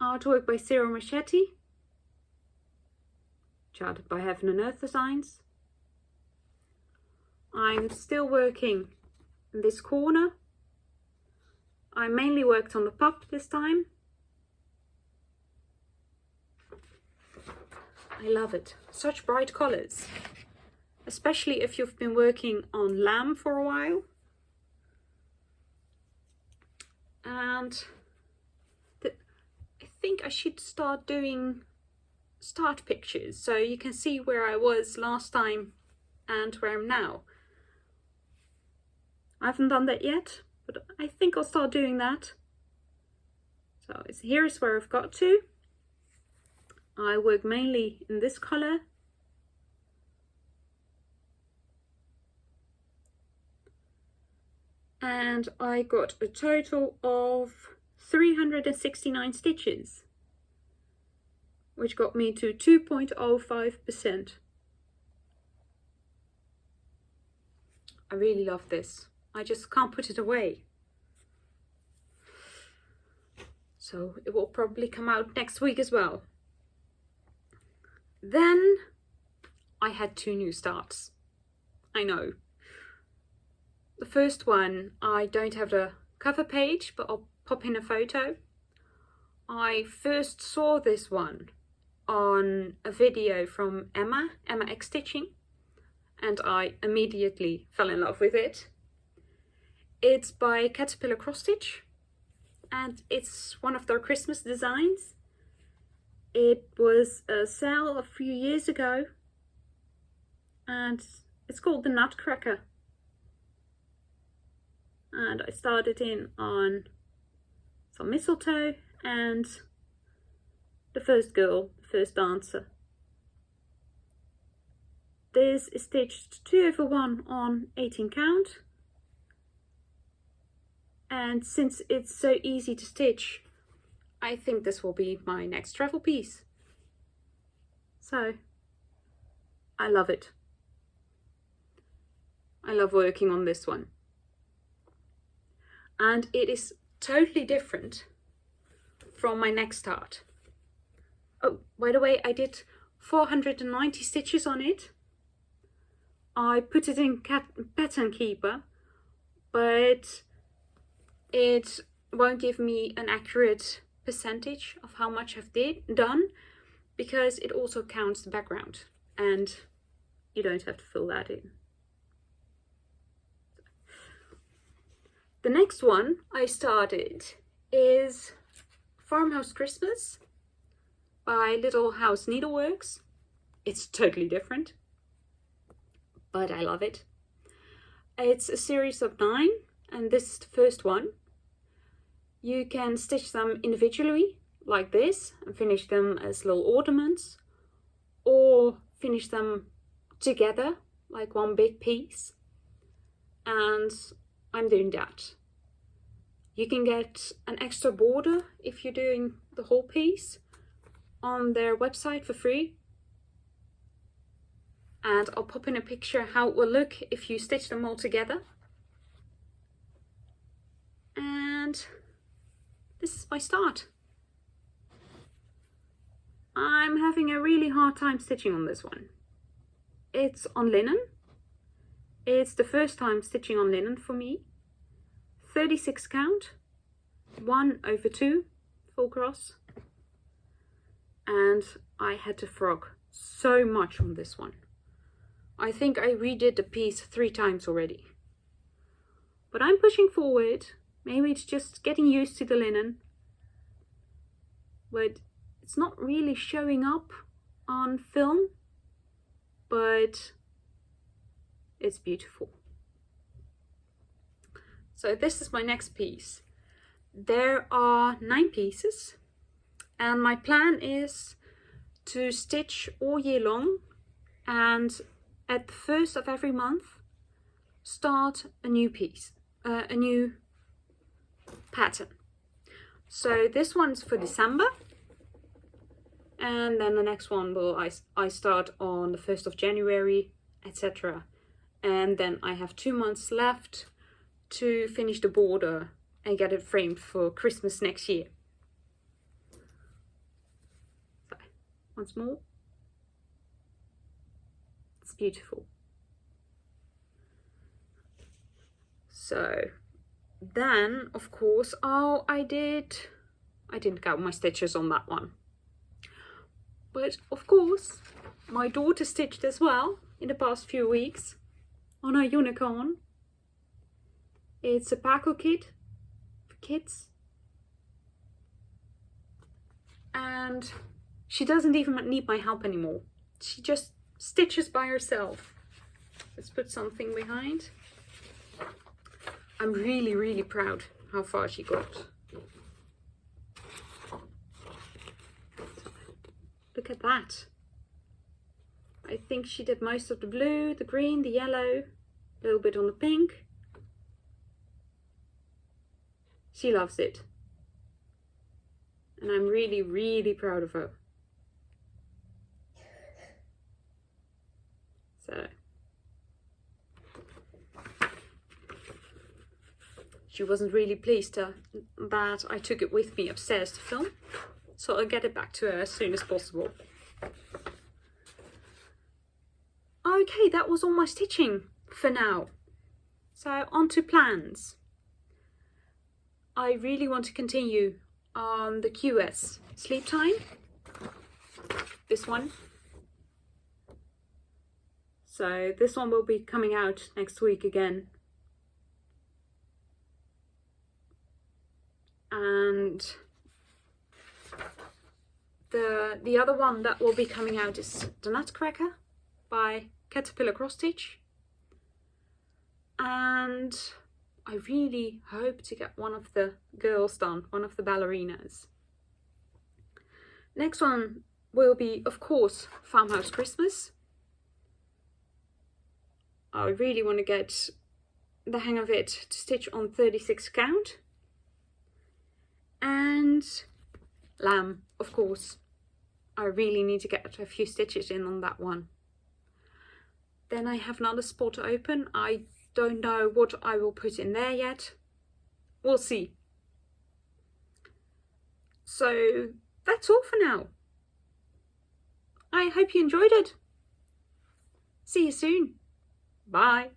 Artwork by Ciro Marchetti. Charted by Heaven and Earth Designs. I'm still working in this corner. I mainly worked on the pup this time. I love it. Such bright colours. Especially if you've been working on lamb for a while. And I think I should start doing start pictures so you can see where I was last time and where I'm now. I haven't done that yet, but I think I'll start doing that. So here's where I've got to. I work mainly in this colour. And I got a total of 369 stitches, which got me to 2.05%. I really love this. I just can't put it away. So it will probably come out next week as well. Then I had 2 new starts. I know. The first one, I don't have the cover page, but I'll pop in a photo. I first saw this one on a video from Emma X Stitching, and I immediately fell in love with it. It's by Caterpillar Cross Stitch, and it's one of their Christmas designs. It was a sale a few years ago, and it's called the Nutcracker. And I started in on some mistletoe and the first girl, the first dancer. This is stitched 2/1 on 18 count. And since it's so easy to stitch, I think this will be my next travel piece. So, I love it. I love working on this one. And it is totally different from my next start. Oh, by the way, I did 490 stitches on it. I put it in Pattern Keeper, but it won't give me an accurate percentage of how much I've done, because it also counts the background and you don't have to fill that in. The next one I started is Farmhouse Christmas by Little House Needleworks. It's totally different, but I love it. It's a series of 9, and this is the first one. You can stitch them individually like this and finish them as little ornaments, or finish them together like one big piece, and I'm doing that. You can get an extra border if you're doing the whole piece on their website for free. And I'll pop in a picture how it will look if you stitch them all together. And this is my start. I'm having a really hard time stitching on this one. It's on linen. It's the first time stitching on linen for me. 36 count, 1/2 full cross, and I had to frog so much on this one. I think I redid the piece 3 times already. But I'm pushing forward. Maybe it's just getting used to the linen, but it's not really showing up on film, but it's beautiful. So this is my next piece. There are 9 pieces, and my plan is to stitch all year long, and at the first of every month start a new piece, a new pattern. So this one's for December, and then the next one will I start on the 1st of January, etc. And then I have 2 months left to finish the border and get it framed for Christmas next year. once more. It's beautiful. So then, of course, I didn't count my stitches on that one. But of course, my daughter stitched as well in the past few weeks on her unicorn. It's a PAKO kit for kids. And she doesn't even need my help anymore. She just stitches by herself. Let's put something behind. I'm really, really proud how far she got. Look at that. I think she did most of the blue, the green, the yellow, a little bit on the pink. She loves it. And I'm really, really proud of her. So. She wasn't really pleased that I took it with me upstairs to film. So I'll get it back to her as soon as possible. Okay, that was all my stitching for now. So on to plans. I really want to continue on the QS sleep time. This one. So this one will be coming out next week again. And the other one that will be coming out is the Nutcracker by Caterpillar Cross Stitch. And I really hope to get one of the girls done, one of the ballerinas. Next one will be, of course, Farmhouse Christmas. I really want to get the hang of it to stitch on 36 count. And lamb, of course. I really need to get a few stitches in on that one. Then I have another spot open. I don't know what I will put in there yet. We'll see. So that's all for now. I hope you enjoyed it. See you soon. Bye.